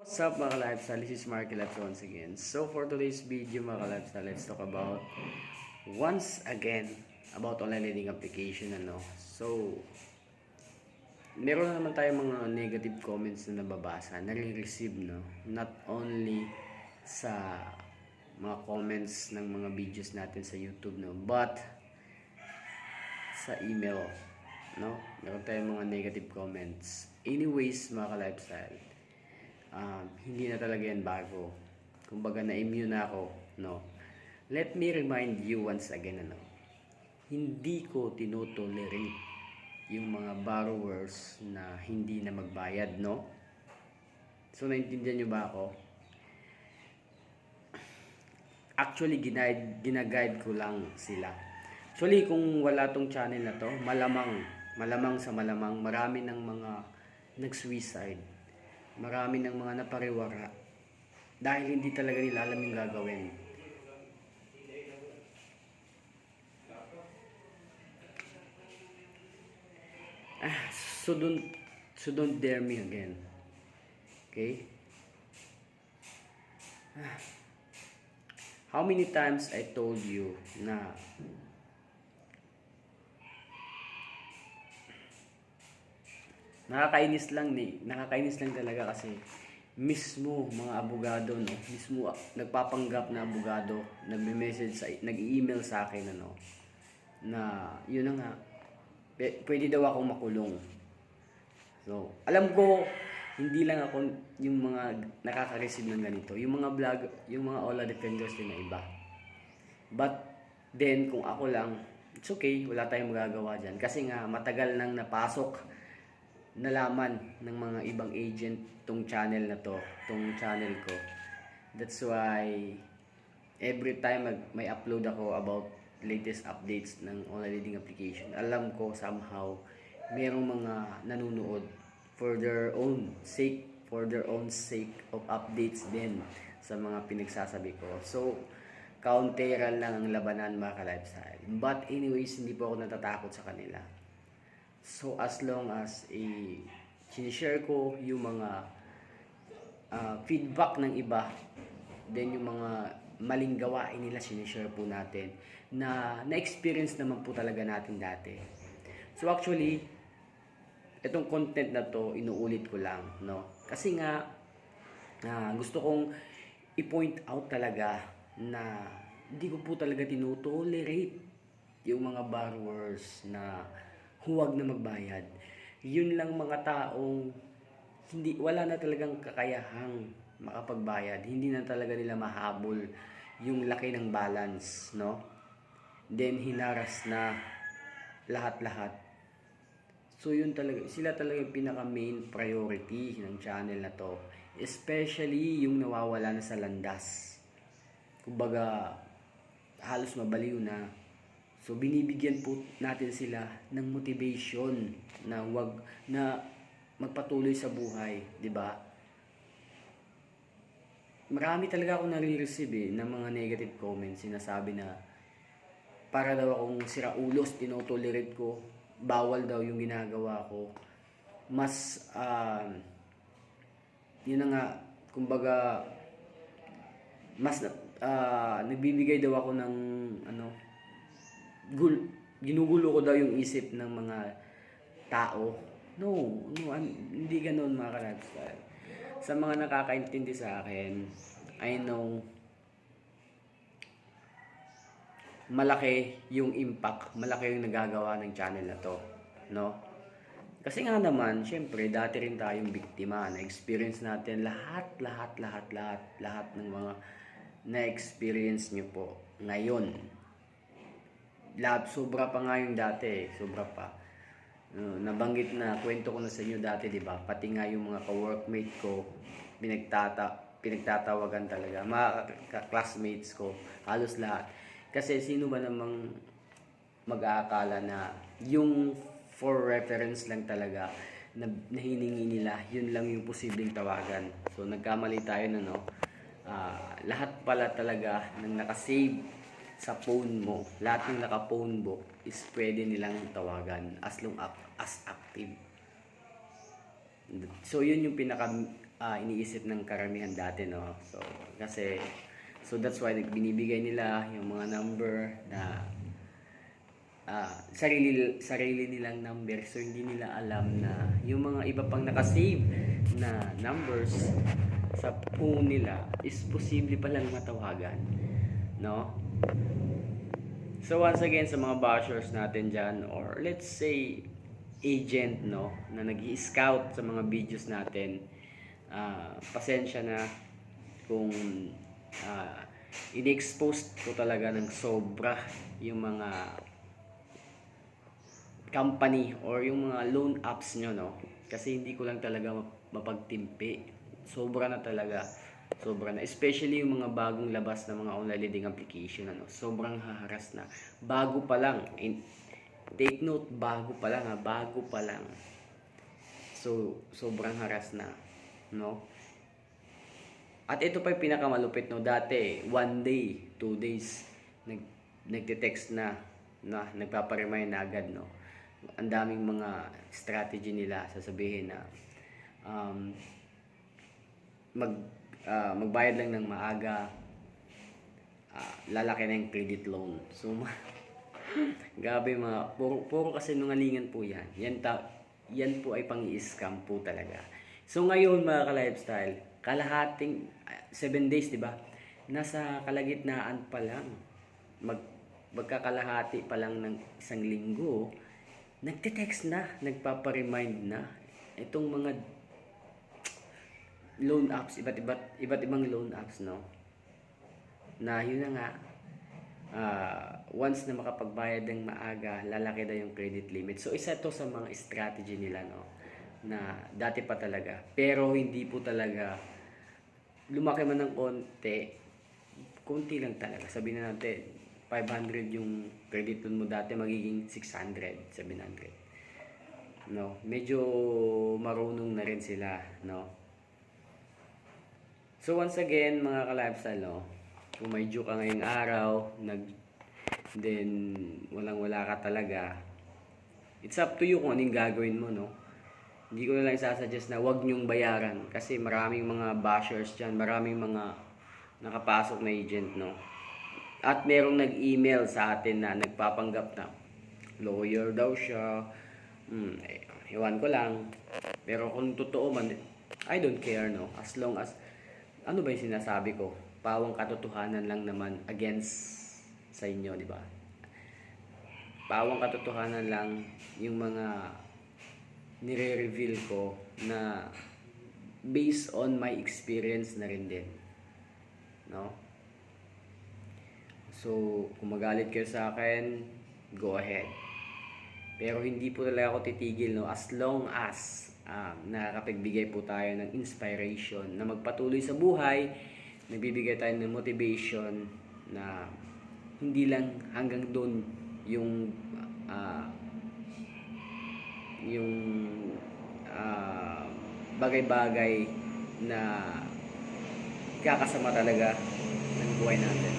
What's up mga ka-lifestyle, this is Marky Labs once again. So for today's video mga ka-lifestyle, let's talk about once again about online lending application. So meron na naman tayong mga negative comments na nababasa, nare-receive, no? Not only sa mga comments ng mga videos natin sa YouTube, no? But sa email, no? Meron tayong mga negative comments. Anyways mga ka-lifestyle, hindi na talaga yan bago. Kumbaga na-immune na ako, no? Let me remind you once again, hindi ko tinotolerate yung mga borrowers na hindi na magbayad, no? So, naintindihan nyo ba ako? Actually, ginaguide ko lang sila. Actually, kung wala tong channel na to, malamang sa malamang, marami ng mga nag-suicide. Marami ng mga napariwara dahil hindi talaga nila alam yung gagawin. So don't dare me again. Okay? How many times I told you na nakakainis lang talaga kasi mismo mga abogado, no, mismo nagpapanggap na abogado, nag-email sa akin, na yun na nga, pwede daw akong makulong. So, alam ko hindi lang ako yung mga nakaka-receive ng ganito, yung mga vlog, yung mga OLA defenders din na iba. But then kung ako lang, it's okay, wala tayong magagawa dyan kasi nga matagal nang napasok, nalaman ng mga ibang agent tong channel na to, tong channel ko. That's why every time may upload ako about latest updates ng online lending application, alam ko somehow merong mga nanonood for their own sake of updates din sa mga pinagsasabi ko. So counteran lang ang labanan mga ka-lifestyle. But anyways, hindi po ako natatakot sa kanila. So as long as sinishare ko yung mga feedback ng iba, then yung mga maling gawain nila sinishare po natin na na-experience naman po talaga natin dati. So actually, itong content na to inuulit ko lang, no? Kasi nga gusto kong i-point out talaga na hindi ko po talaga tinotolerate yung mga borrowers na huwag na magbayad. Yun lang mga taong wala na talagang kakayahang makapagbayad. Hindi na talaga nila mahabol yung laki ng balance, no? Then hinaras na lahat-lahat. So yun talaga, sila talaga yung pinaka main priority ng channel na to. Especially yung nawawala na sa landas. Kumbaga halos mabaliw na. So binibigyan po natin sila ng motivation na magpatuloy sa buhay, 'di ba? Marami talaga akong nare-receive ng mga negative comments, sinasabi na para daw akong siraulos, tinotolerate ko, bawal daw yung ginagawa ko. Mas yun na nga, kumbaga mas nagbibigay daw ako ng ginugulo ko daw yung isip ng mga tao. No, hindi ganoon mga ka-lifestyle. Sa mga nakakaintindi sa akin, I know malaki yung impact, malaki yung nagagawa ng channel na to, no? Kasi nga naman, syempre, dati rin tayong biktima, na-experience natin lahat ng mga na-experience nyo po ngayon. Sobra pa nga yung dati, sobra pa. Nabanggit na, kwento ko na sa inyo dati, di ba? Pati nga yung mga ka-workmate ko, pinagtatawagan talaga. Mga classmates ko, halos lahat. Kasi sino ba namang mag-aakala na yung for reference lang talaga na hiningi nila, yun lang yung posibleng tawagan. So nagkamali tayo na, lahat pala talaga ng nakasave sa phone mo, lahat ng naka-phone book is pwede nilang tawagan as long as active. So yun yung pinaka iniisip ng karamihan dati, no? So kasi that's why binibigay nila yung mga number na sarili nilang number, so hindi nila alam na yung mga iba pang nakasave na numbers sa phone nila is posible palang matawagan, no? So once again, sa mga bashers natin dyan, or let's say agent, no, na nag-i-scout sa mga videos natin, pasensya na kung in-expose ko talaga ng sobra yung mga company or yung mga loan apps nyo, no, kasi hindi ko lang talaga mapagtimpi. Sobra na talaga, sobra na, especially yung mga bagong labas na mga online lending application, ano, sobrang haharas na bago pa lang. Take note, bago pa lang, bago pa lang. So sobrang haras na, no? At ito pa yung pinakamalupit, no? Dati 1 day, 2 days nagte-text na nagpapa-remind na agad, no? Ang daming mga strategy nila, sasabihin na magbayad lang ng maaga, lalaki na yung credit loan. So grabe, mga puro kasi nungalingan po yan. Yan po ay pang-i-scam po talaga. So ngayon, mga ka-lifestyle, kalahating 7 days, di ba? Nasa kalagitnaan pa lang, magkakalahati pa lang ng 1 linggo, nagte-text na, nagpapa-remind na itong mga loan apps, iba't ibang loan apps, no? Na yun na nga, once na makapagbayad ng maaga, lalaki na yung credit limit. So isa to sa mga strategy nila, no, na dati pa talaga, pero hindi po talaga lumaki man ng konti lang talaga. Sabihin na natin 500 yung credit loan mo dati, magiging 600, 700, no? Medyo marunong na rin sila, no? So once again, mga ka-lifestyle, no, kung may due ka ngayong araw, then walang-wala ka talaga, it's up to you kung anong gagawin mo, no? Hindi ko na lang isasuggest na wag nyong bayaran, kasi maraming mga bashers dyan, maraming mga nakapasok na agent, no? At merong nag-email sa atin na nagpapanggap na lawyer daw siya. Iwan ko lang. Pero kung totoo man, I don't care, no? As long as, ano ba yung sinasabi ko? Pawang katotohanan lang naman against sa inyo, di ba? Pawang katotohanan lang yung mga nire-reveal ko na based on my experience na rin din, no? So kung magalit kayo sa akin, go ahead. Pero hindi po talaga ako titigil, no, as long as nakakapagbigay po tayo ng inspiration na magpatuloy sa buhay, nagbibigay tayo ng motivation na hindi lang hanggang doon yung bagay-bagay na kakasama talaga ng buhay natin.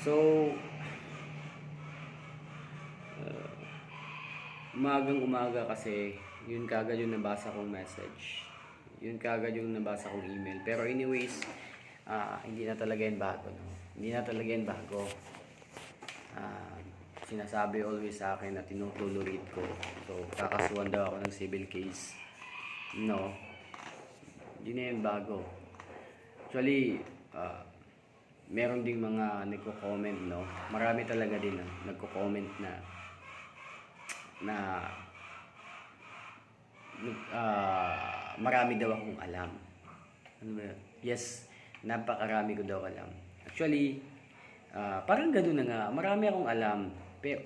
So umagang-umaga kasi, yun kagad yung nabasa kong message. Yun kagad yung nabasa kong email. Pero anyways, hindi na talaga yan bago, no? Hindi na talaga yan bago. Sinasabi always sa akin na tinutolerate ko. So, kakasuhan daw ako ng civil case. No. Hindi na yan bago. Actually, meron ding mga nagko-comment, no? Marami talaga din nagko-comment na marami daw akong alam. Ano ba yun? Yes, napakarami ko daw alam. Actually, parang gano'n na nga. Marami akong alam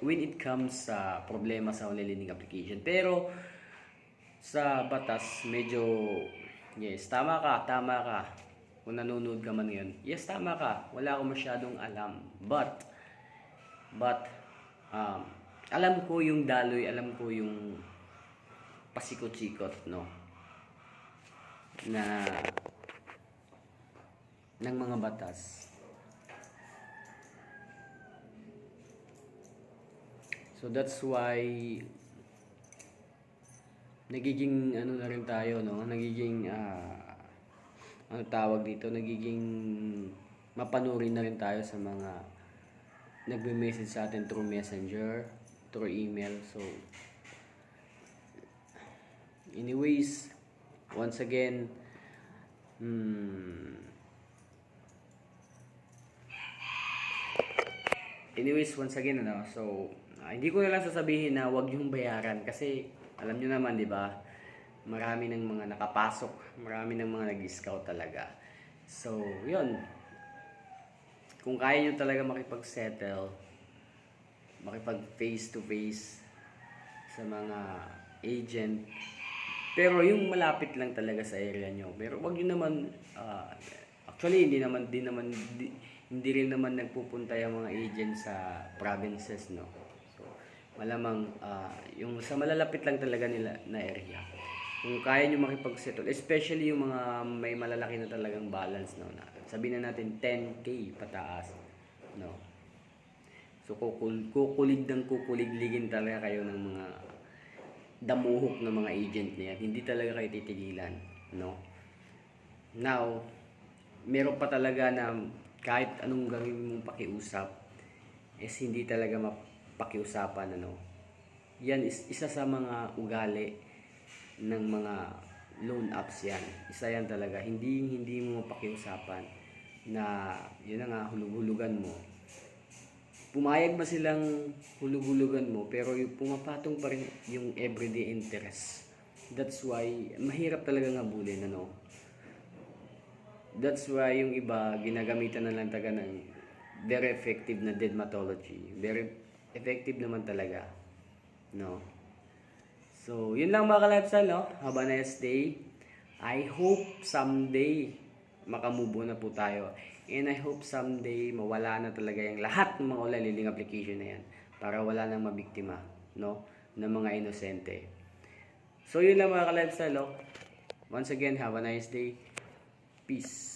when it comes sa problema sa online lending application. Pero sa batas, medyo, yes, tama ka. Kung nanonood ka man ngayon, yes, tama ka. Wala akong masyadong alam. But, alam ko yung daloy, alam ko yung pasikot-sikot, no, na ng mga batas. So that's why nagiging ano na rin tayo, no? Nagiging ano tawag dito, nagiging mapanuri na rin tayo sa mga nagme-message sa atin through messenger, through email. So anyways, once again, ano, so hindi ko na lang sasabihin na wag yung bayaran kasi alam nyo naman, di ba? Marami ng mga nakapasok, marami ng mga nag-scout talaga. So, yun. Kung kaya nyo talaga makipag-settle, makipag face to face sa mga agent, pero yung malapit lang talaga sa area nyo. Pero wag nyo naman, actually hindi rin naman nagpupunta yung mga agent sa provinces, no? So, malamang yung sa malalapit lang talaga nila na area. Kung kaya nyo makipag-settle, especially yung mga may malalaki na talagang balance, no? Sabihin na natin 10K pataas, no? So kukuligligin talaga kayo ng mga damuhok ng mga agent na yan. Hindi talaga kayo titigilan, no? Now, meron pa talaga na kahit anong gawin mong pakiusap is hindi talaga mapakiusapan, ano? Yan is isa sa mga ugali ng mga loan apps yan. Isa yan talaga. Hindi mo mapakiusapan na yun na nga, hulug-hulugan mo. Pumayag ba silang hulug-hulugan mo pero yung pumapatong pa rin yung everyday interest. That's why mahirap talaga habulin, ano? That's why yung iba ginagamitan na lang talaga ng very effective na dermatology. Very effective naman talaga, no? So, yun lang mga ka-lifestyle, no? Have a nice day. I hope someday makamove na po tayo. And I hope someday mawala na talaga yung lahat ng mga ulaliling application na yan para wala nang mabiktima, no? Ng mga inosente. So, yun lang mga ka-lifestyle, no? Once again, have a nice day. Peace.